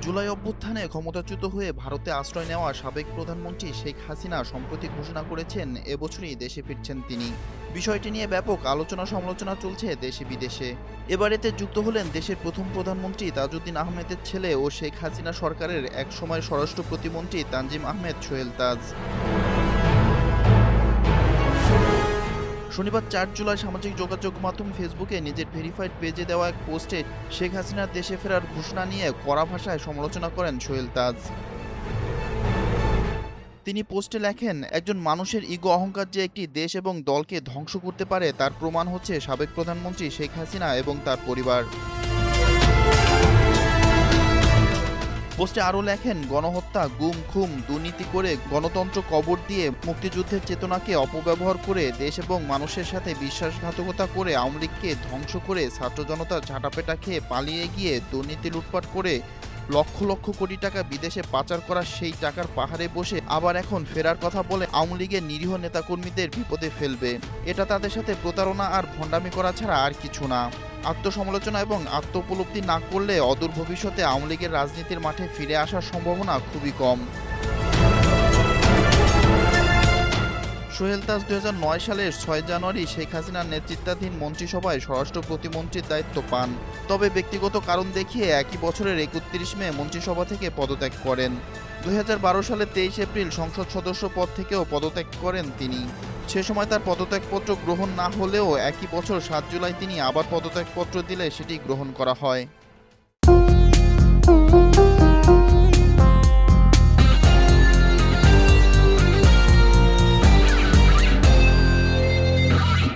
জুলাই অভ্যুত্থানে ক্ষমতাচ্যুত হয়ে ভারতে আশ্রয় নেওয়া সাবেক প্রধানমন্ত্রী শেখ হাসিনা সম্প্রতি ঘোষণা করেছেন এবছরই দেশে ফিরছেন তিনি। বিষয়টি নিয়ে ব্যাপক আলোচনা সমালোচনা চলছে দেশে বিদেশে। এবার এতে যুক্ত হলেন দেশের প্রথম প্রধানমন্ত্রী তাজউদ্দিন আহমেদের ছেলে ও শেখ হাসিনা সরকারের একসময় স্বরাষ্ট্র প্রতিমন্ত্রী তানজিম আহমেদ সোহেল তাজ। শনিবার ৪ জুলাই সামাজিক যোগাযোগ মাধ্যম ফেসবুকে নিজের ভেরিফাইড পেজে দেওয়া এক পোস্টে শেখ হাসিনার দেশে ফেরার ঘোষণা নিয়ে কড়া ভাষায় সমালোচনা করেন সোহেল তাজ। তিনি পোস্টে লেখেন, একজন মানুষের ইগো অহংকার যে একটি দেশ এবং দলকে ধ্বংস করতে পারে তার প্রমাণ হচ্ছে সাবেক প্রধানমন্ত্রী শেখ হাসিনা এবং তার পরিবার। পোস্টে আরও লেখেন, গণহত্যা, গুম খুম, দুর্নীতি করে গণতন্ত্র কবর দিয়ে মুক্তিযুদ্ধের চেতনাকে অপব্যবহার করে দেশ এবং মানুষের সাথে বিশ্বাসঘাতকতা করে আওয়ামী লীগকে ধ্বংস করে ছাত্র জনতার ঝাঁটাপেটা খেয়ে পালিয়ে গিয়ে দুর্নীতি লুটপাট করে লক্ষ লক্ষ কোটি টাকা বিদেশে পাচার করা সেই টাকার পাহাড়ে বসে আবার এখন ফেরার কথা বলে আওয়ামী লীগের নিরীহ নেতাকর্মীদের বিপদে ফেলবে। এটা তাদের সাথে প্রতারণা আর ভণ্ডামি করা ছাড়া আর কিছু না। আত্মসমালোচনা এবং আত্মোপলব্ধি না করলে অদূর ভবিষ্যতে আওয়ামী লীগের রাজনীতির মাঠে ফিরে আসার সম্ভাবনা খুবই কম। সোহেল তাজ ২০০৯ সালের ৬ জানুয়ারি শেখ হাসিনার নেতৃত্বাধীন মন্ত্রিসভায় স্বরাষ্ট্র প্রতিমন্ত্রীর দায়িত্ব পান। তবে ব্যক্তিগত কারণ দেখিয়ে একই বছরের ৩১ মে মন্ত্রিসভা থেকে পদত্যাগ করেন। ২০১২ সালের ২৩ এপ্রিল সংসদ সদস্য পদ থেকেও পদত্যাগ করেন তিনি। সে সময় তার পদত্যাগপত্র গ্রহণ না হলেও একই বছর ৭ জুলাই তিনি আবার পদত্যাগপত্র দিলে সেটি গ্রহণ করা হয়।